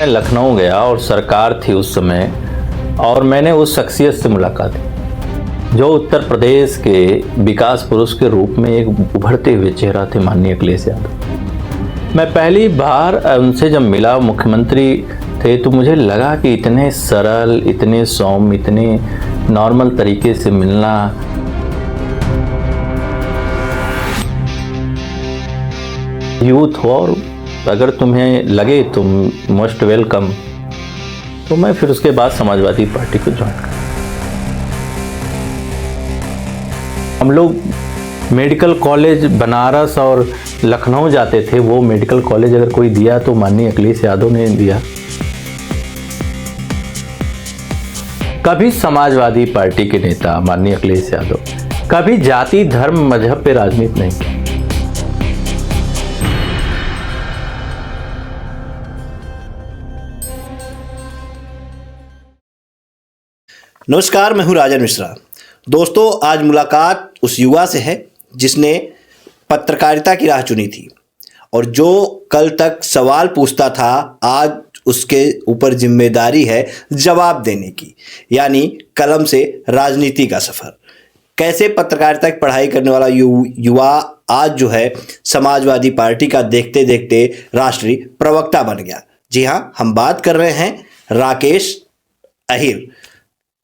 मैं लखनऊ गया और सरकार थी उस समय, और मैंने उस शख्सियत से मुलाकात की जो उत्तर प्रदेश के विकास पुरुष के रूप में एक उभरते हुए चेहरा थे, माननीय अखिलेश यादव। मैं पहली बार उनसे जब मिला, मुख्यमंत्री थे, तो मुझे लगा कि इतने सरल, इतने सौम्य, इतने नॉर्मल तरीके से मिलना। यूथ हो और अगर तुम्हें लगे तुम मोस्ट वेलकम, तो मैं फिर उसके बाद समाजवादी पार्टी को ज्वाइन कर। हम लोग मेडिकल कॉलेज बनारस और लखनऊ जाते थे। वो मेडिकल कॉलेज अगर कोई दिया तो माननीय अखिलेश यादव ने दिया। कभी समाजवादी पार्टी के नेता माननीय अखिलेश यादव कभी जाति, धर्म, मजहब पे राजनीति नहीं की। नमस्कार, मैं हूं राजन मिश्रा। दोस्तों, आज मुलाकात उस युवा से है जिसने पत्रकारिता की राह चुनी थी और जो कल तक सवाल पूछता था, आज उसके ऊपर जिम्मेदारी है जवाब देने की, यानी कलम से राजनीति का सफ़र। कैसे पत्रकारिता की पढ़ाई करने वाला युवा आज जो है समाजवादी पार्टी का देखते देखते राष्ट्रीय प्रवक्ता बन गया। जी हाँ, हम बात कर रहे हैं राकेश अहिर।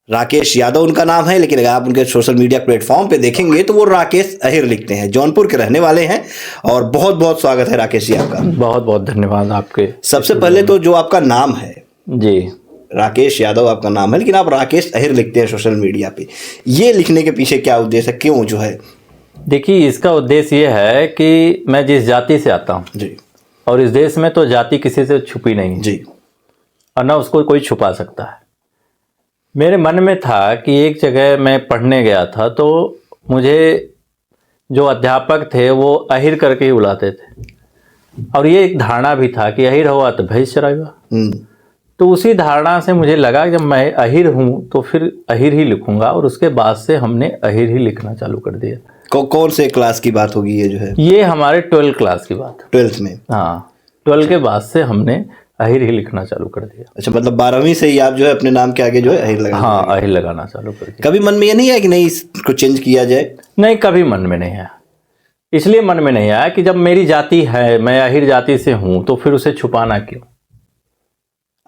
राकेश यादव उनका नाम है, लेकिन अगर आप उनके सोशल मीडिया प्लेटफॉर्म पे देखेंगे तो वो राकेश अहिर लिखते हैं। जौनपुर के रहने वाले हैं और बहुत बहुत स्वागत है राकेश जी आपका। बहुत बहुत धन्यवाद आपके। सबसे पहले तो जो आपका नाम है जी, राकेश यादव आपका नाम है, लेकिन आप राकेश अहिर लिखते हैं सोशल मीडिया पे। ये लिखने के पीछे क्या उद्देश्य है, क्यों जो है? देखिए, इसका उद्देश्य ये है कि मैं जिस जाति से आता हूँ जी, और इस देश में तो जाति किसी से छुपी नहीं जी, और ना उसको कोई छुपा सकता है। मेरे मन में था कि एक जगह मैं पढ़ने गया था तो मुझे जो अध्यापक थे वो अहिर करके ही बुलाते थे, और ये एक धारणा भी था कि अहिर हुआ तो भैंस चराएगा। तो उसी धारणा से मुझे लगा जब मैं अहिर हूँ तो फिर अहिर ही लिखूंगा, और उसके बाद से हमने अहिर ही लिखना चालू कर दिया। कौन से क्लास की बात होगी ये जो है? ये हमारे 12th क्लास की बात है। 12th में? हाँ, 12 के बाद से हमने अहिर ही लिखना चालू कर दिया। अच्छा, मतलब 12वीं से ही आप जो है अपने नाम के आगे जो है अहिर लगाना? हाँ, अहिर लगाना चालू कर दिया। कभी मन में ये नहीं है कि नहीं इसको चेंज किया जाए? नहीं, कभी मन में नहीं आया। इसलिए मन में नहीं आया कि जब मेरी जाति है, मैं अहिर जाति से हूं, तो फिर उसे छुपाना क्यों?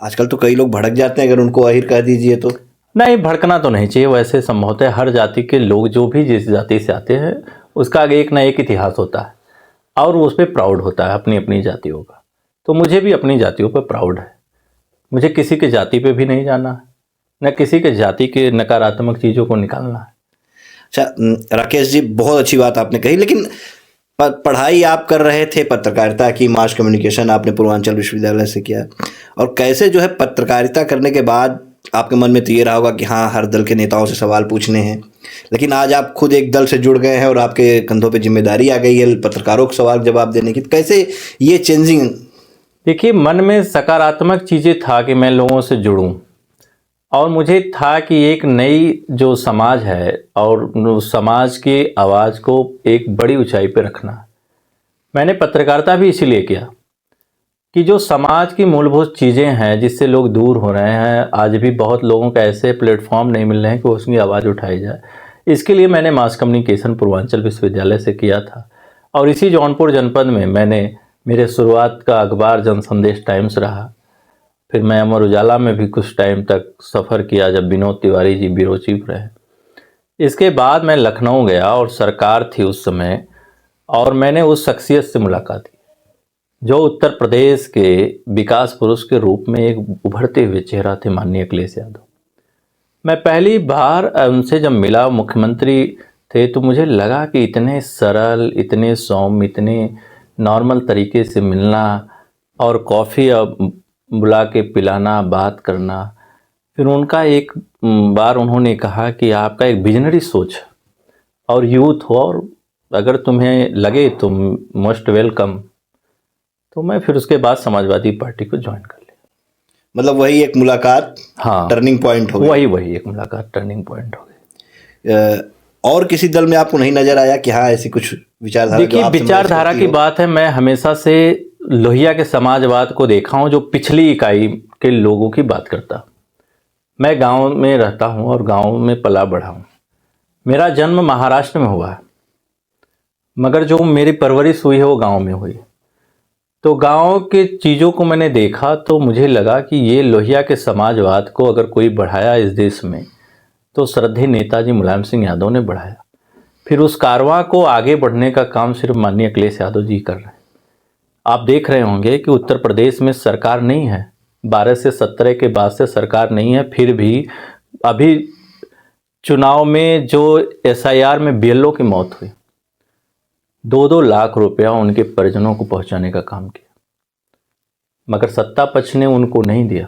आजकल तो कई लोग भड़क जाते हैं अगर उनको अहिर कह दीजिए तो। नहीं, भड़कना तो नहीं चाहिए। वैसे संभवतः हर जाति के लोग जो भी जिस जाति से आते हैं उसका एक ना एक इतिहास होता है और उस पर प्राउड होता है अपनी अपनी जातियों का। तो मुझे भी अपनी जातियों पर प्राउड है। मुझे किसी के जाति पे भी नहीं जाना है, न किसी के जाति के नकारात्मक चीज़ों को निकालना है। अच्छा राकेश जी, बहुत अच्छी बात आपने कही, लेकिन पढ़ाई आप कर रहे थे पत्रकारिता की, मास कम्युनिकेशन आपने पूर्वांचल विश्वविद्यालय से किया, और कैसे जो है पत्रकारिता करने के बाद आपके मन में तो ये रहा होगा कि हाँ, हर दल के नेताओं से सवाल पूछने हैं, लेकिन आज आप खुद एक दल से जुड़ गए हैं और आपके कंधों पे जिम्मेदारी आ गई है पत्रकारों को सवाल जवाब देने की। कैसे ये चेंजिंग? देखिए, मन में सकारात्मक चीज़ें था कि मैं लोगों से जुड़ूं, और मुझे था कि एक नई जो समाज है और उस समाज की आवाज़ को एक बड़ी ऊंचाई पे रखना। मैंने पत्रकारिता भी इसीलिए किया कि जो समाज की मूलभूत चीज़ें हैं जिससे लोग दूर हो रहे हैं, आज भी बहुत लोगों को ऐसे प्लेटफॉर्म नहीं मिल रहे हैं कि उसकी आवाज़ उठाई जाए। इसके लिए मैंने मास कम्युनिकेशन पूर्वांचल विश्वविद्यालय से किया था, और इसी जौनपुर जनपद में मैंने मेरे शुरुआत का अखबार जनसंदेश टाइम्स रहा। फिर मैं अमर उजाला में भी कुछ टाइम तक सफ़र किया जब विनोद तिवारी जी ब्यूरो चीफ रहे। इसके बाद मैं लखनऊ गया और सरकार थी उस समय, और मैंने उस शख्सियत से मुलाकात की जो उत्तर प्रदेश के विकास पुरुष के रूप में एक उभरते हुए चेहरा थे, माननीय अखिलेश यादव। मैं पहली बार उनसे जब मिला, मुख्यमंत्री थे, तो मुझे लगा कि इतने सरल, इतने सौम्य, इतने नॉर्मल तरीके से मिलना और कॉफ़ी बुला के पिलाना, बात करना। फिर उनका एक बार उन्होंने कहा कि आपका एक विजनरी सोच और यूथ हो और अगर तुम्हें लगे तुम मोस्ट वेलकम, तो मैं फिर उसके बाद समाजवादी पार्टी को ज्वाइन कर लिया। मतलब वही एक मुलाकात, हाँ, टर्निंग पॉइंट हो गई? वही एक मुलाकात टर्निंग पॉइंट हो गई। और किसी दल में आपको नहीं नजर आया कि हाँ ऐसी कुछ विचारधारा? देखिए, विचारधारा की बात है, मैं हमेशा से लोहिया के समाजवाद को देखा हूँ जो पिछली इकाई के लोगों की बात करता। मैं गांव में रहता हूँ और गांव में पला बढ़ा हूँ। मेरा जन्म महाराष्ट्र में हुआ है, मगर जो मेरी परवरिश हुई है वो गांव में हुई। तो गांव के चीज़ों को मैंने देखा तो मुझे लगा कि ये लोहिया के समाजवाद को अगर कोई बढ़ाया इस देश में तो श्रद्धेय नेताजी मुलायम सिंह यादव ने बढ़ाया। फिर उस कारवां को आगे बढ़ने का काम सिर्फ माननीय अखिलेश यादव जी कर रहे हैं। आप देख रहे होंगे कि उत्तर प्रदेश में सरकार नहीं है, 12 से 17 के बाद से सरकार नहीं है, फिर भी अभी चुनाव में जो SIR में BLO की मौत हुई, 2-2 लाख रुपया उनके परिजनों को पहुंचाने का काम किया, मगर सत्ता पक्ष ने उनको नहीं दिया।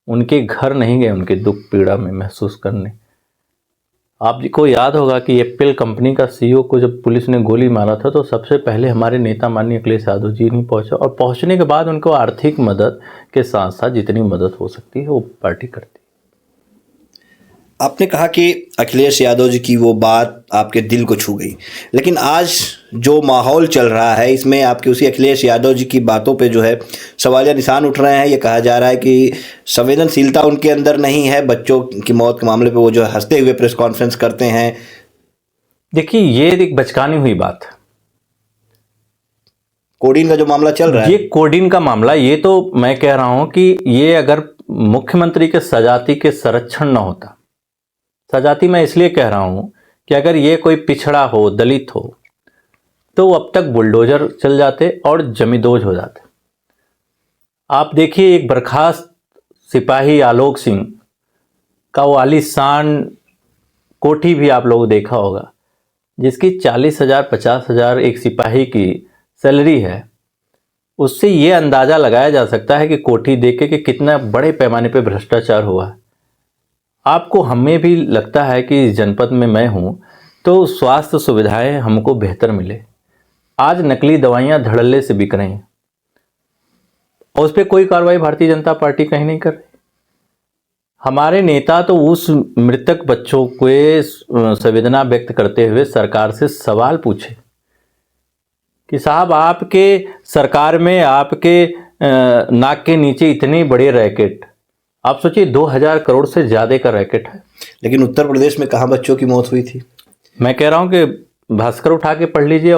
उनके घर नहीं गए उनके दुख पीड़ा में महसूस करने। आपको याद होगा कि एप्पल कंपनी का CEO को जब पुलिस ने गोली मारा था तो सबसे पहले हमारे नेता माननीय अखिलेश यादव जी नहीं पहुंचा, और पहुंचने के बाद उनको आर्थिक मदद के साथ साथ जितनी मदद हो सकती है वो पार्टी करती है। आपने कहा कि अखिलेश यादव जी की वो बात आपके दिल को छू गई, लेकिन आज जो माहौल चल रहा है इसमें आपके उसी अखिलेश यादव जी की बातों पे जो है सवालिया निशान उठ रहे हैं। ये कहा जा रहा है कि संवेदनशीलता उनके अंदर नहीं है, बच्चों की मौत के मामले पे वो जो है हंसते हुए प्रेस कॉन्फ्रेंस करते हैं। देखिए, ये एक बचकानी हुई बात। कोडीन का जो मामला चल रहा है, ये कोडीन का मामला, ये तो मैं कह रहा हूं कि ये अगर मुख्यमंत्री के सजाती के संरक्षण न होता, सजाती मैं इसलिए कह रहा हूं कि अगर ये कोई पिछड़ा हो, दलित हो, तो अब तक बुलडोजर चल जाते और जमींदोज हो जाते। आप देखिए, एक बर्खास्त सिपाही आलोक सिंह का वो आलीशान कोठी भी आप लोगों देखा होगा, जिसकी 40,000 50,000 एक सिपाही की सैलरी है। उससे ये अंदाज़ा लगाया जा सकता है कि कोठी देख के कि कितना बड़े पैमाने पे भ्रष्टाचार हुआ है। आपको हमें भी लगता है कि इस जनपद में मैं हूँ तो स्वास्थ्य सुविधाएं हमको बेहतर मिले। आज नकली दवाइयाँ धड़ल्ले से बिक रही हैं और उस पर कोई कार्रवाई भारतीय जनता पार्टी कहीं नहीं कर रही। हमारे नेता तो उस मृतक बच्चों के संवेदना व्यक्त करते हुए सरकार से सवाल पूछे कि साहब, आपके सरकार में आपके नाक के नीचे इतनी बड़ी रैकेट, आप सोचिए 2000 करोड़ से ज़्यादा का रैकेट है, लेकिन उत्तर प्रदेश में कहाँ बच्चों की मौत हुई थी? मैं कह रहा हूँ कि भास्कर उठा के पढ़ लीजिए।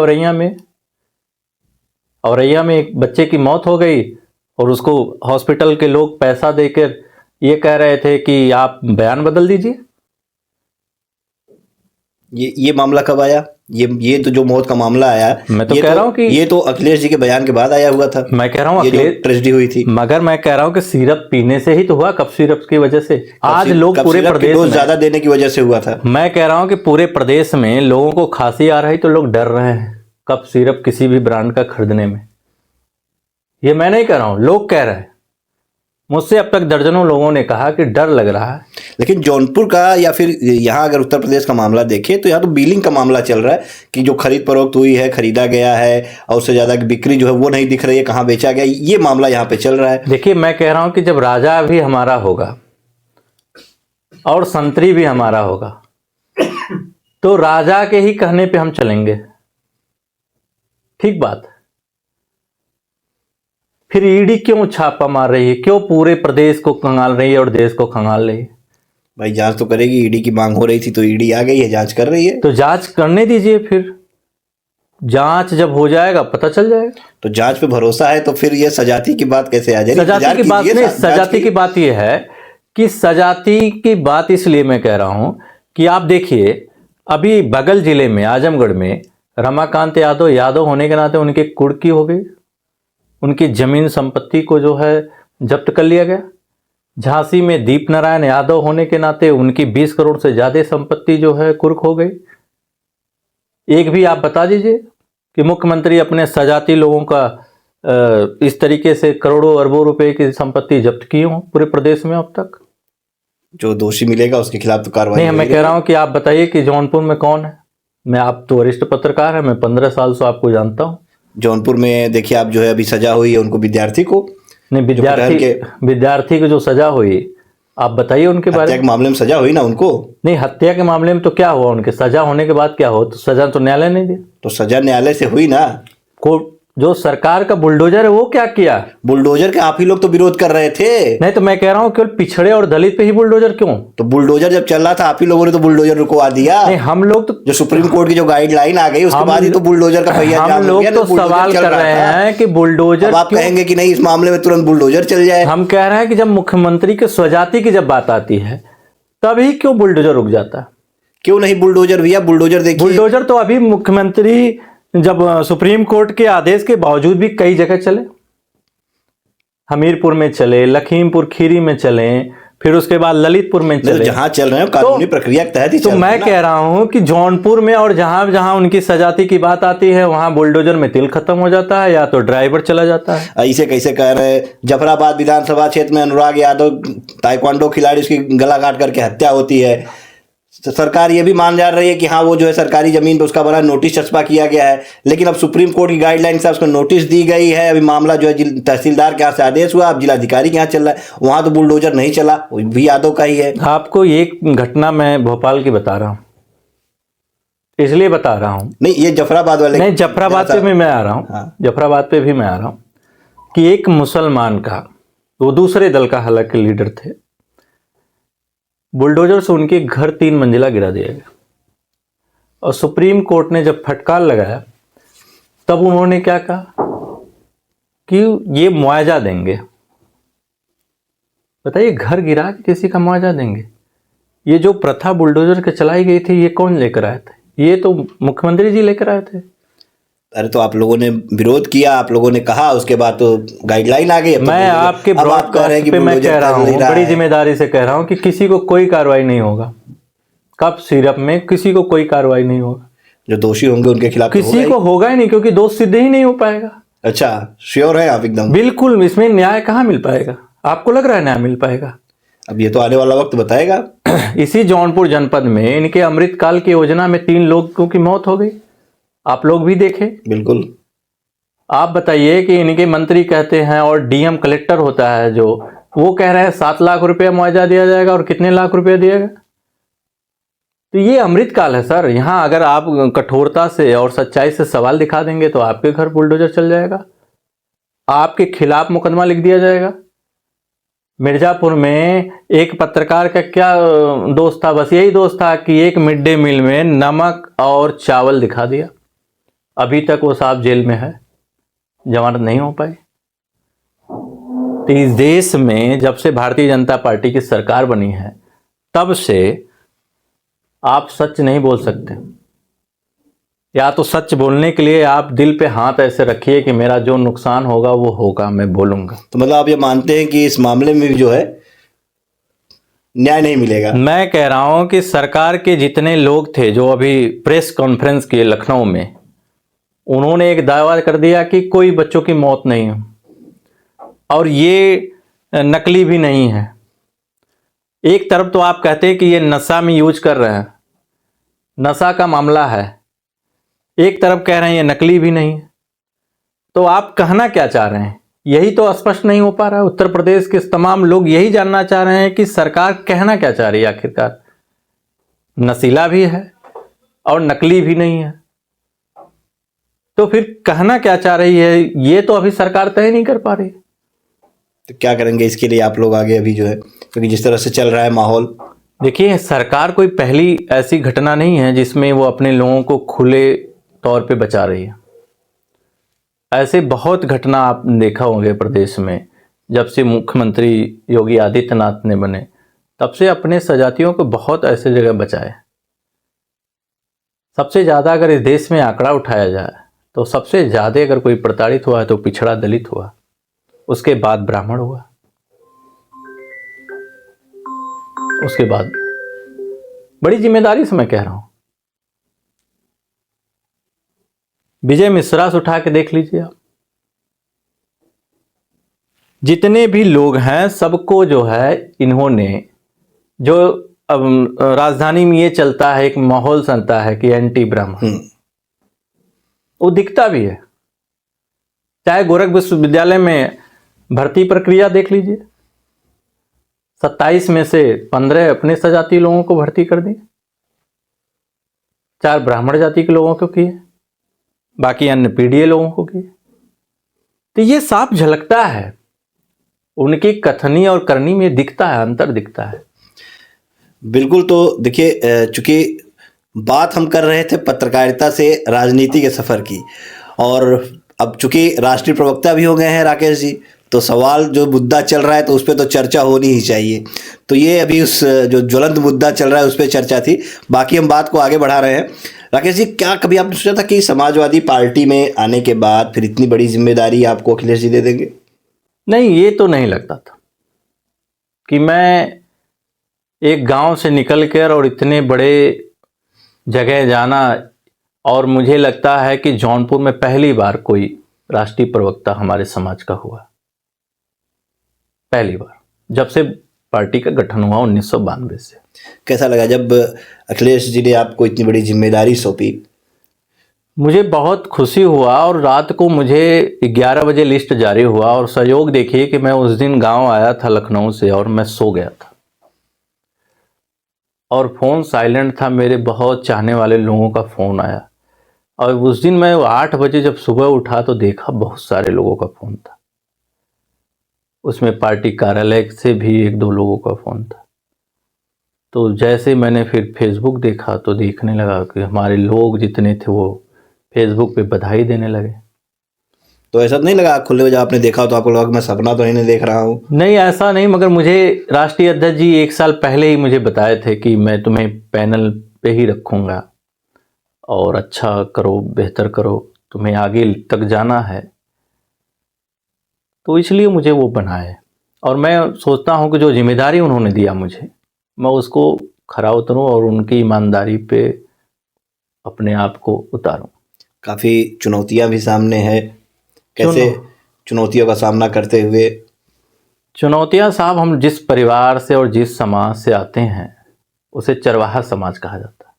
औरैया में एक बच्चे की मौत हो गई और उसको हॉस्पिटल के लोग पैसा देकर ये कह रहे थे कि आप बयान बदल दीजिए। ये मामला कब आया? ये तो जो मौत का मामला आया, मैं तो कह रहा हूँ कि ये तो अखिलेश जी के बयान के बाद आया हुआ था। मैं कह रहा हूँ ट्रेजेडी हुई थी, मगर मैं कह रहा हूँ कि सिरप पीने से ही तो हुआ, कफ सिरप की वजह से। आज लोग पूरे प्रदेश में ज्यादा देने की वजह से हुआ था। मैं कह रहा हूँ कि पूरे प्रदेश में लोगों को खांसी आ रही तो लोग डर रहे हैं कफ सिरप किसी भी ब्रांड का खरीदने में। ये मैं नहीं कह रहा हूँ, लोग कह रहे हैं। मुझसे अब तक दर्जनों लोगों ने कहा कि डर लग रहा है। लेकिन जौनपुर का या फिर यहाँ अगर उत्तर प्रदेश का मामला देखें तो यहाँ तो बिलिंग का मामला चल रहा है कि जो खरीद फरोख्त हुई है, खरीदा गया है और उससे ज़्यादा की बिक्री जो है वो नहीं दिख रही है, कहाँ बेचा गया, ये मामला यहाँ पे चल रहा है। देखिए, मैं कह रहा हूँ कि जब राजा भी हमारा होगा और संतरी भी हमारा होगा तो राजा के ही कहने पे हम चलेंगे। ठीक बात। फिर ईडी क्यों छापा मार रही है? क्यों पूरे प्रदेश को खंगाल रही है और देश को खंगाल रही है? भाई जांच तो करेगी, ईडी की मांग हो रही थी तो ईडी आ गई है, जांच कर रही है। तो जांच करने दीजिए, फिर जांच जब हो जाएगा पता चल जाएगा। तो जांच पे भरोसा है तो फिर ये सजाती की बात कैसे आ जाएगी? सजाती की बात नहीं, सजाती की बात ये है कि सजाती की बात इसलिए मैं कह रहा हूं कि आप देखिए, अभी बगल जिले में आजमगढ़ में रमाकांत यादव होने के नाते उनके कुर्की हो गई, उनकी जमीन संपत्ति को जो है जब्त कर लिया गया। झांसी में दीप नारायण यादव होने के नाते उनकी 20 करोड़ से ज़्यादा संपत्ति जो है कुर्क हो गई। एक भी आप बता दीजिए कि मुख्यमंत्री अपने सजाती लोगों का इस तरीके से करोड़ों अरबों रुपए की संपत्ति जब्त की हो पूरे प्रदेश में अब तक। जो दोषी मिलेगा उसके खिलाफ तो कार्रवाई नहीं, मैं कह रहा हूं कि आप बताइए कि जौनपुर में कौन है? आप तो वरिष्ठ पत्रकार है, मैं 15 साल से आपको जानता हूं। जौनपुर में देखिए आप जो है अभी सजा हुई है उनको, विद्यार्थी को नहीं, विद्यार्थी को जो सजा हुई आप बताइए उनके बारे में। हत्या के मामले में सजा हुई ना उनको? नहीं, हत्या के मामले में तो क्या हुआ? उनके सजा होने के बाद क्या हो? तो सजा तो न्यायालय नहीं दिया। तो सजा न्यायालय से हुई ना, कोर्ट जो सरकार का बुलडोजर है वो क्या किया? बुलडोजर के आप ही लोग तो विरोध कर रहे थे। नहीं तो मैं कह रहा हूँ केवल पिछड़े और दलित पे ही बुलडोजर क्यों? तो बुलडोजर जब चल रहा था आप ही लोगों ने तो बुलडोजर रुकवा दिया। नहीं, हम लोग तो जो सुप्रीम कोर्ट की जो गाइडलाइन आ गई उसके बाद ही तो बुलडोजर का पहिया जाम हम हो लोग गया। तो बुलडोजर सवाल चल कर रहा रहे था। हैं कि बुलडोजर अब आप क्यों? कहेंगे कि नहीं इस मामले में तुरंत बुलडोजर चल जाए। हम कह रहे हैं कि जब मुख्यमंत्री के स्वजाति की जब बात आती है तभी क्यों बुलडोजर रुक जाता है? क्यों नहीं बुलडोजर भैया? बुलडोजर देखिए, बुलडोजर तो अभी मुख्यमंत्री जब सुप्रीम कोर्ट के आदेश के बावजूद भी कई जगह चले, हमीरपुर में चले, लखीमपुर खीरी में चले, फिर उसके बाद ललितपुर में चले। जहां चल रहे हैं कानूनी प्रक्रिया के तहत ही तो चल रहे मैं हैं ना। कह रहा हूं कि जौनपुर में और जहां जहां उनकी सजाती की बात आती है वहां बुलडोजर में तिल खत्म हो जाता है या तो ड्राइवर चला जाता है। ऐसे कैसे कह रहे हैं? जफराबाद विधानसभा क्षेत्र में अनुराग यादव ताइक्वांडो खिलाड़ी उसकी गला काट करके हत्या होती है। सरकार ये भी मान जा रही है कि हाँ वो जो है सरकारी जमीन पे उसका बड़ा नोटिस चस्पा किया गया है, लेकिन अब सुप्रीम कोर्ट की गाइडलाइन से उसको नोटिस दी गई है। अभी मामला जो है तहसीलदार के यहाँ से आदेश हुआ, अब जिलाधिकारी के यहाँ चल रहा है, वहां तो बुलडोजर नहीं चला, वो भी यादव का ही है। आपको एक घटना मैं भोपाल की बता रहा हूं, इसलिए बता रहा हूं। नहीं ये जफराबाद वाले, नहीं, जफराबाद पे भी मैं आ रहा हूं। हाँ। जफराबाद पे भी मैं आ रहा हूं कि एक मुसलमान का, वो दूसरे दल का हालांकि लीडर थे, बुलडोजर से उनके घर 3 मंजिला गिरा दिया गया और सुप्रीम कोर्ट ने जब फटकार लगाया तब उन्होंने क्या कहा कि ये मुआवजा देंगे। बताइए, घर गिरा के किसी का मुआवजा देंगे? ये जो प्रथा बुलडोजर के चलाई गई थी ये कौन लेकर आए थे? ये तो मुख्यमंत्री जी लेकर आए थे। अरे तो आप लोगों ने विरोध किया, आप लोगों ने कहा, उसके बाद तो गाइडलाइन आ गई। मैं आपके ब्रॉडकास्ट पे मैं कह रहा हूँ, बड़ी जिम्मेदारी से कह रहा हूँ कि किसी को कोई कार्रवाई नहीं होगा। कप सिरप में किसी को कोई कार्रवाई नहीं होगा। जो दोषी होंगे उनके खिलाफ किसी को होगा ही नहीं, क्योंकि दोष सिद्ध ही नहीं हो पाएगा। अच्छा, श्योर है आप एकदम? बिल्कुल, इसमें न्याय कहाँ मिल पाएगा? आपको लग रहा है न्याय मिल पाएगा? अब ये तो आने वाला वक्त बताएगा। इसी जौनपुर जनपद में इनके अमृतकाल की योजना में 3 लोगों की मौत हो गई, आप लोग भी देखे। बिल्कुल। आप बताइए कि इनके मंत्री कहते हैं और डीएम कलेक्टर होता है जो, वो कह रहे हैं 7 लाख रुपया मुआवजा दिया जाएगा और कितने लाख रुपया दिएगा? तो ये अमृतकाल है सर। यहाँ अगर आप कठोरता से और सच्चाई से सवाल दिखा देंगे तो आपके घर बुलडोजर चल जाएगा, आपके खिलाफ मुकदमा लिख दिया जाएगा। मिर्जापुर में एक पत्रकार का क्या दोष था? बस यही दोष था कि एक मिड डे मील में नमक और चावल दिखा दिया। अभी तक वो साहब जेल में है, जमानत नहीं हो पाई। तो इस देश में जब से भारतीय जनता पार्टी की सरकार बनी है तब से आप सच नहीं बोल सकते। या तो सच बोलने के लिए आप दिल पे हाथ ऐसे रखिए कि मेरा जो नुकसान होगा वो होगा, मैं बोलूंगा। तो मतलब आप ये मानते हैं कि इस मामले में भी जो है न्याय नहीं मिलेगा? मैं कह रहा हूं कि सरकार के जितने लोग थे जो अभी प्रेस कॉन्फ्रेंस किए लखनऊ में, उन्होंने एक दावा कर दिया कि कोई बच्चों की मौत नहीं है और ये नकली भी नहीं है। एक तरफ तो आप कहते हैं कि ये नशा में यूज कर रहे हैं, नशा का मामला है, एक तरफ कह रहे हैं ये नकली भी नहीं है। तो आप कहना क्या चाह रहे हैं? यही तो स्पष्ट नहीं हो पा रहा है। उत्तर प्रदेश के तमाम लोग यही जानना चाह रहे हैं कि सरकार कहना क्या चाह रही है आखिरकार। नशीला भी है और नकली भी नहीं है, तो फिर कहना क्या चाह रही है ये तो अभी सरकार तय नहीं कर पा रही। तो क्या करेंगे इसके लिए आप लोग आगे अभी जो है, क्योंकि जिस तरह से चल रहा है माहौल? देखिए, सरकार कोई पहली ऐसी घटना नहीं है जिसमें वो अपने लोगों को खुले तौर पे बचा रही है। ऐसे बहुत घटना आप देखा होंगे प्रदेश में। जब से मुख्यमंत्री योगी आदित्यनाथ ने बने तब से अपने सजातियों को बहुत ऐसे जगह बचाए। सबसे ज़्यादा अगर इस देश में आंकड़ा उठाया जाए तो सबसे ज़्यादा अगर कोई प्रताड़ित हुआ है तो पिछड़ा दलित हुआ, उसके बाद ब्राह्मण हुआ, उसके बाद बड़ी जिम्मेदारी से मैं कह रहा हूं, विजय मिश्रा से उठा के देख लीजिए आप। जितने भी लोग हैं सबको जो है इन्होंने, जो अब राजधानी में ये चलता है, एक माहौल चलता है कि एंटी ब्राह्मण, वो दिखता भी है। चाहे गोरख विश्वविद्यालय में भर्ती प्रक्रिया देख लीजिए, 27 में से 15 अपने सजाती लोगों को भर्ती कर दिए, 4 ब्राह्मण जाति के लोगों को किए, बाकी अन्य पीडीए लोगों को किए। तो ये साफ झलकता है, उनकी कथनी और करनी में दिखता है, अंतर दिखता है। बिल्कुल। तो देखिए, चूंकि बात हम कर रहे थे पत्रकारिता से राजनीति के सफ़र की, और अब चूंकि राष्ट्रीय प्रवक्ता भी हो गए हैं राकेश जी, तो सवाल जो मुद्दा चल रहा है तो उस पर तो चर्चा होनी ही चाहिए। तो ये अभी उस जो ज्वलंत मुद्दा चल रहा है उस पर चर्चा थी। बाकी हम बात को आगे बढ़ा रहे हैं। राकेश जी, क्या कभी आपने सोचा था कि समाजवादी पार्टी में आने के बाद फिर इतनी बड़ी जिम्मेदारी आपको अखिलेश जी दे देंगे? नहीं, ये तो नहीं लगता था कि मैं एक गांव से निकल कर और इतने बड़े जगह जाना, और मुझे लगता है कि जौनपुर में पहली बार कोई राष्ट्रीय प्रवक्ता हमारे समाज का हुआ, पहली बार जब से पार्टी का गठन हुआ 1992 से। कैसा लगा जब अखिलेश जी ने आपको इतनी बड़ी जिम्मेदारी सौंपी? मुझे बहुत खुशी हुआ, और रात को मुझे 11 बजे लिस्ट जारी हुआ, और सहयोग देखिए कि मैं उस दिन गांव आया था लखनऊ से और मैं सो गया था और फ़ोन साइलेंट था। मेरे बहुत चाहने वाले लोगों का फ़ोन आया, और उस दिन मैं 8 बजे जब सुबह उठा तो देखा बहुत सारे लोगों का फ़ोन था। उसमें पार्टी कार्यालय से भी 1-2 लोगों का फ़ोन था। तो जैसे मैंने फिर फेसबुक देखा तो देखने लगा कि हमारे लोग जितने थे वो फेसबुक पे बधाई देने लगे। तो ऐसा नहीं लगा खुले जब आपने देखा तो आपको लगा कि मैं सपना तो नहीं देख रहा हूँ? नहीं, ऐसा नहीं, मगर मुझे राष्ट्रीय अध्यक्ष जी 1 साल पहले ही मुझे बताए थे कि मैं तुम्हें पैनल पे ही रखूँगा और अच्छा करो, बेहतर करो, तुम्हें आगे तक जाना है। तो इसलिए मुझे वो बनाए, और मैं सोचता हूँ कि जो जिम्मेदारी उन्होंने दिया मुझे, मैं उसको खरा उतरूँ और उनकी ईमानदारी पे अपने आप को उतारूँ। काफ़ी चुनौतियां भी सामने है, कैसे चुनौतियों का सामना करते हुए? चुनौतियाँ साहब, हम जिस परिवार से और जिस समाज से आते हैं उसे चरवाहा समाज कहा जाता है।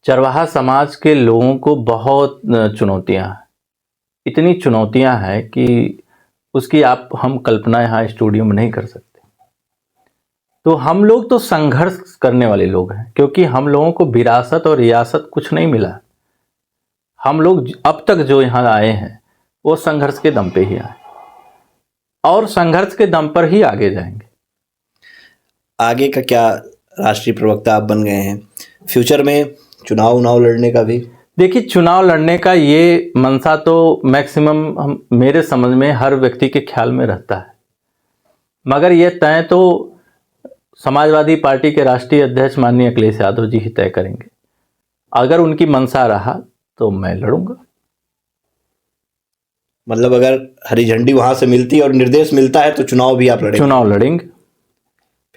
चरवाहा समाज के लोगों को बहुत चुनौतियाँ हैं, इतनी चुनौतियाँ हैं कि उसकी हम कल्पना यहाँ स्टूडियो में नहीं कर सकते। तो हम लोग तो संघर्ष करने वाले लोग हैं, क्योंकि हम लोगों को विरासत और रियासत कुछ नहीं मिला। हम लोग अब तक जो यहाँ आए हैं वो संघर्ष के दम पे ही आए, और संघर्ष के दम पर ही आगे जाएंगे। आगे का क्या? राष्ट्रीय प्रवक्ता आप बन गए हैं, फ्यूचर में चुनाव लड़ने का भी? देखिए, चुनाव लड़ने का ये मनसा तो मैक्सिमम मेरे समझ में हर व्यक्ति के ख्याल में रहता है, मगर ये तय तो समाजवादी पार्टी के राष्ट्रीय अध्यक्ष माननीय अखिलेश यादव जी ही तय करेंगे। अगर उनकी मनसा रहा तो मैं लड़ूंगा। मतलब अगर हरी झंडी वहां से मिलती और निर्देश मिलता है तो चुनाव भी आप लड़ेंगे? चुनाव लड़ेंगे।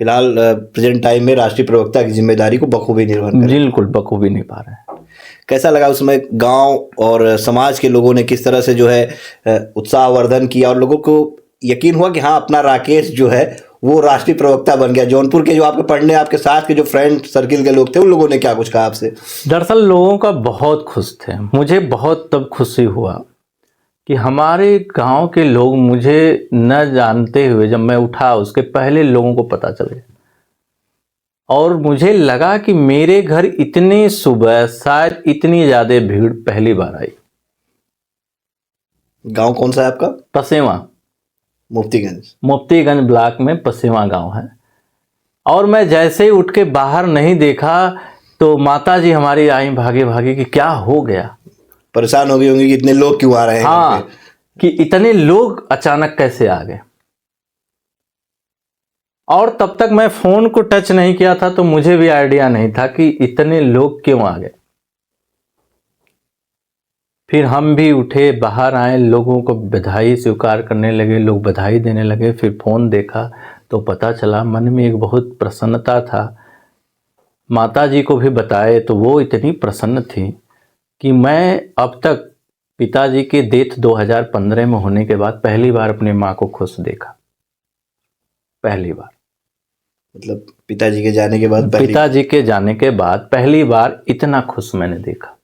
फिलहाल प्रेजेंट टाइम में राष्ट्रीय प्रवक्ता की जिम्मेदारी को बखूबी निर्वहन करें? बिल्कुल बखूबी निभा रहे हैं। कैसा लगा उसमें गांव और समाज के लोगों ने किस तरह से जो है उत्साहवर्धन किया, और लोगों को यकीन हुआ कि हाँ, अपना राकेश जो है वो राष्ट्रीय प्रवक्ता बन गया? जौनपुर के जो आपके पढ़ने आपके साथ के जो फ्रेंड सर्किल के लोग थे, उन लोगों ने क्या कुछ कहा आपसे? दरअसल लोगों का बहुत खुश थे। मुझे बहुत तब खुशी हुआ कि हमारे गांव के लोग मुझे न जानते हुए, जब मैं उठा उसके पहले लोगों को पता चल गया, और मुझे लगा कि मेरे घर इतने सुबह शायद इतनी ज़्यादा भीड़ पहली बार आई। गांव कौन सा है आपका? पसेवा, मुफ्तीगंज ब्लॉक में पसेवा गांव है। और मैं जैसे ही उठ के बाहर नहीं देखा तो माता जी हमारी आई भागे भागे कि क्या हो गया। परेशान हो गई होंगी कि इतने लोग क्यों आ रहे हैं? हाँ, कि इतने लोग अचानक कैसे आ गए। और तब तक मैं फोन को टच नहीं किया था, तो मुझे भी आइडिया नहीं था कि इतने लोग क्यों आ गए। फिर हम भी उठे, बाहर आए, लोगों को बधाई स्वीकार करने लगे, लोग बधाई देने लगे। फिर फोन देखा तो पता चला, मन में एक बहुत प्रसन्नता था। माता जी को भी बताए तो वो इतनी प्रसन्न थी कि मैं अब तक पिताजी के डेथ 2015 में होने के बाद पहली बार अपनी माँ को खुश देखा। पहली बार, मतलब पिताजी के जाने के बाद? पिताजी के जाने के बाद पहली बार इतना खुश मैंने देखा।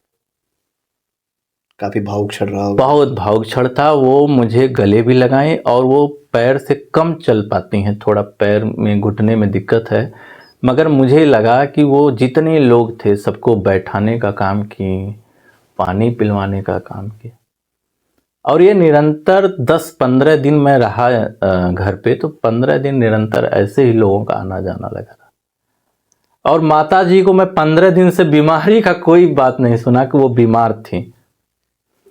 काफी भावुक क्षण रहा होगा। बहुत भावुक क्षण था। वो मुझे गले भी लगाए, और वो पैर से कम चल पाती हैं, थोड़ा पैर में घुटने में दिक्कत है, मगर मुझे लगा कि वो जितने लोग थे सबको बैठाने का काम किए, पानी पिलवाने का काम किया। और ये निरंतर 10-15 दिन मैं रहा घर पे, तो 15 दिन निरंतर ऐसे ही लोगों का आना जाना लगा रहा। और माता जी को मैं 15 दिन से बीमारी का कोई बात नहीं सुना कि वो बीमार थी।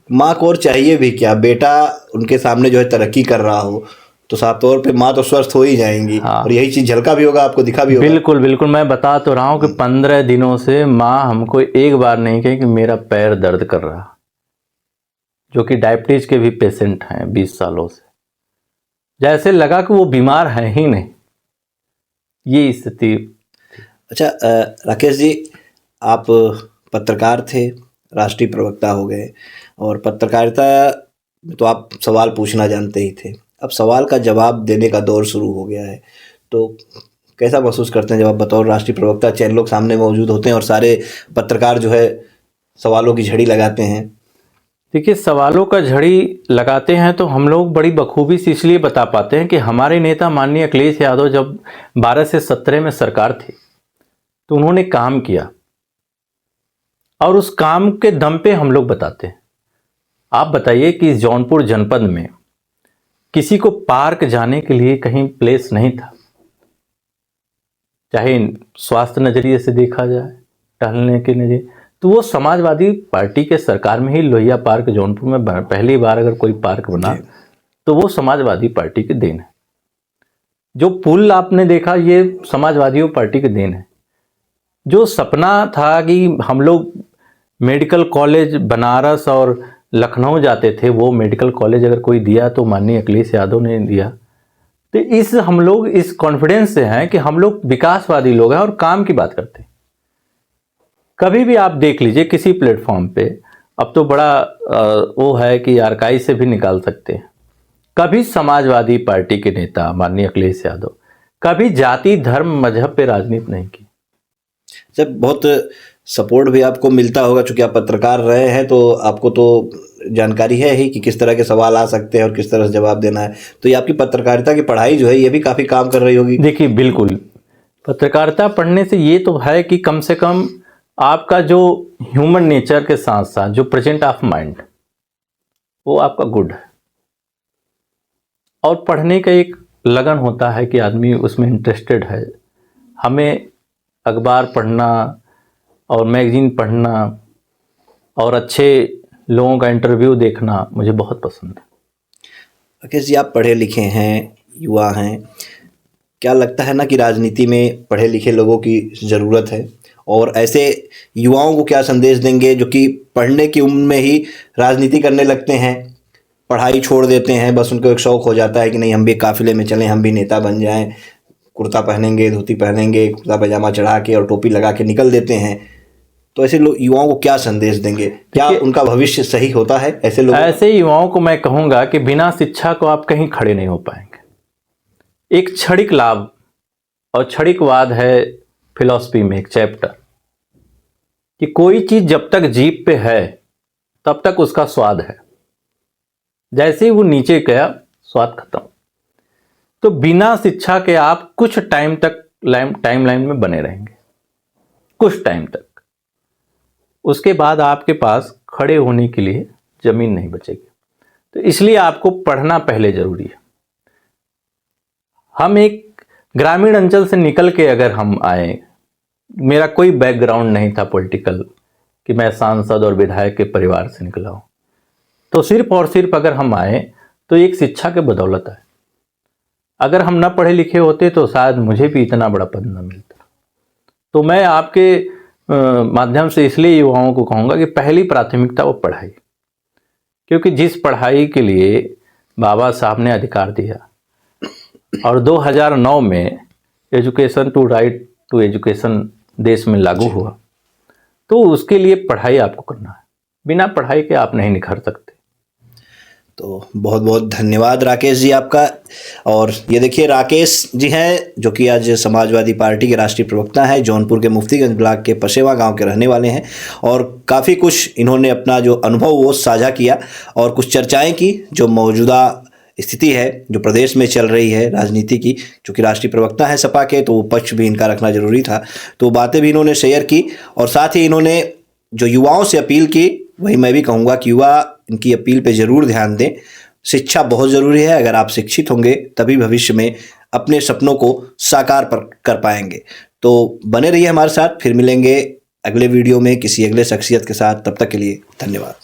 माँ को और चाहिए भी क्या, बेटा उनके सामने जो है तरक्की कर रहा हो तो साफ तौर पे माँ तो स्वस्थ हो ही जाएंगी। हाँ। और यही चीज झलका भी होगा, आपको दिखा भी होगा। बिल्कुल बिल्कुल, मैं बता तो रहा हूँ कि 15 दिनों से माँ हमको एक बार नहीं कही कि मेरा पैर दर्द कर रहा, जो कि डायबिटीज के भी पेशेंट हैं 20 सालों से। जैसे लगा कि वो बीमार हैं ही नहीं, ये स्थिति। अच्छा राकेश जी, आप पत्रकार थे, राष्ट्रीय प्रवक्ता हो गए, और पत्रकारिता में तो आप सवाल पूछना जानते ही थे। अब सवाल का जवाब देने का दौर शुरू हो गया है, तो कैसा महसूस करते हैं जब आप बतौर राष्ट्रीय प्रवक्ता चैनलों के सामने मौजूद होते हैं और सारे पत्रकार जो है सवालों की झड़ी लगाते हैं? देखिए, सवालों का झड़ी लगाते हैं तो हम लोग बड़ी बखूबी से इसलिए बता पाते हैं कि हमारे नेता माननीय अखिलेश यादव जब 12 से 17 में सरकार थी तो उन्होंने काम किया, और उस काम के दम पे हम लोग बताते हैं। आप बताइए कि जौनपुर जनपद में किसी को पार्क जाने के लिए कहीं प्लेस नहीं था, चाहे स्वास्थ्य नजरिए से देखा जाए, टहलने के नजरिए, तो वो समाजवादी पार्टी के सरकार में ही लोहिया पार्क जौनपुर में पहली बार अगर कोई पार्क बना तो वो समाजवादी पार्टी की देन है। जो पुल आपने देखा ये समाजवादी पार्टी की देन है। जो सपना था कि हम लोग मेडिकल कॉलेज बनारस और लखनऊ जाते थे, वो मेडिकल कॉलेज अगर कोई दिया तो माननीय अखिलेश यादव ने दिया। तो हम लोग इस कॉन्फिडेंस से हैं कि हम लोग विकासवादी लोग हैं और काम की बात करते हैं। कभी भी आप देख लीजिए किसी प्लेटफॉर्म पे, अब तो बड़ा वो है कि आर्काइव से भी निकाल सकते हैं, कभी समाजवादी पार्टी के नेता माननीय अखिलेश यादव कभी जाति धर्म मजहब पे राजनीति नहीं की। जब बहुत सपोर्ट भी आपको मिलता होगा, चूंकि आप पत्रकार रहे हैं तो आपको तो जानकारी है ही कि किस तरह के सवाल आ सकते हैं और किस तरह से जवाब देना है। तो ये आपकी पत्रकारिता की पढ़ाई जो है ये भी काफ़ी काम कर रही होगी। देखिए, बिल्कुल पत्रकारिता पढ़ने से ये तो है कि कम से कम आपका जो ह्यूमन नेचर के साथ साथ जो प्रेजेंट ऑफ माइंड वो आपका गुड है, और पढ़ने का एक लगन होता है कि आदमी उसमें इंटरेस्टेड है। हमें अखबार पढ़ना और मैगजीन पढ़ना और अच्छे लोगों का इंटरव्यू देखना मुझे बहुत पसंद है। राकेश जी, आप पढ़े लिखे हैं, युवा हैं, क्या लगता है ना कि राजनीति में पढ़े लिखे लोगों की ज़रूरत है, और ऐसे युवाओं को क्या संदेश देंगे जो कि पढ़ने की उम्र में ही राजनीति करने लगते हैं, पढ़ाई छोड़ देते हैं, बस उनको एक शौक़ हो जाता है कि नहीं हम भी काफ़िले में चलें, हम भी नेता बन जाएं, कुर्ता पहनेंगे, धोती पहनेंगे, कुर्ता पैजामा चढ़ा के और टोपी लगा के निकल देते हैं। तो ऐसे लोग युवाओं को क्या संदेश देंगे? क्या उनका भविष्य सही होता है ऐसे लोग? ऐसे युवाओं को मैं कहूँगा कि बिना शिक्षा को आप कहीं खड़े नहीं हो पाएंगे। एक क्षणिक लाभ और क्षणिकवाद है फिलॉसफी में एक चैप्टर, कि कोई चीज जब तक जीभ पे है तब तक उसका स्वाद है, जैसे ही वो नीचे गया स्वाद खत्म। तो बिना शिक्षा के आप कुछ टाइम तक टाइमलाइन में बने रहेंगे, कुछ टाइम तक, उसके बाद आपके पास खड़े होने के लिए जमीन नहीं बचेगी। तो इसलिए आपको पढ़ना पहले जरूरी है। हम एक ग्रामीण अंचल से निकल के अगर हम आए, मेरा कोई बैकग्राउंड नहीं था पॉलिटिकल कि मैं सांसद और विधायक के परिवार से निकला हूं, तो सिर्फ और सिर्फ अगर हम आए तो एक शिक्षा के बदौलत है। अगर हम न पढ़े लिखे होते तो शायद मुझे भी इतना बड़ा पद न मिलता। तो मैं आपके माध्यम से इसलिए युवाओं को कहूँगा कि पहली प्राथमिकता वो पढ़ाई, क्योंकि जिस पढ़ाई के लिए बाबा साहब ने अधिकार दिया और 2009 में education to right to education देश में लागू हुआ, तो उसके लिए पढ़ाई आपको करना है। बिना पढ़ाई के आप नहीं निखर सकते। तो बहुत बहुत धन्यवाद राकेश जी आपका। और ये देखिए राकेश जी हैं जो कि आज समाजवादी पार्टी के राष्ट्रीय प्रवक्ता हैं, जौनपुर के मुफ्तीगंज ब्लॉक के पशेवा गांव के रहने वाले हैं, और काफ़ी कुछ इन्होंने अपना जो अनुभव वो साझा किया और कुछ चर्चाएं की जो मौजूदा स्थिति है जो प्रदेश में चल रही है राजनीति की। चूँकि राष्ट्रीय प्रवक्ता है सपा के, तो वो पक्ष भी इनका रखना जरूरी था, तो बातें भी इन्होंने शेयर की, और साथ ही इन्होंने जो युवाओं से अपील की वही मैं भी कहूँगा कि युवा इनकी अपील पे ज़रूर ध्यान दें। शिक्षा बहुत ज़रूरी है। अगर आप शिक्षित होंगे तभी भविष्य में अपने सपनों को साकार कर पाएंगे। तो बने रहिए हमारे साथ, फिर मिलेंगे अगले वीडियो में किसी अगले शख्सियत के साथ। तब तक के लिए धन्यवाद।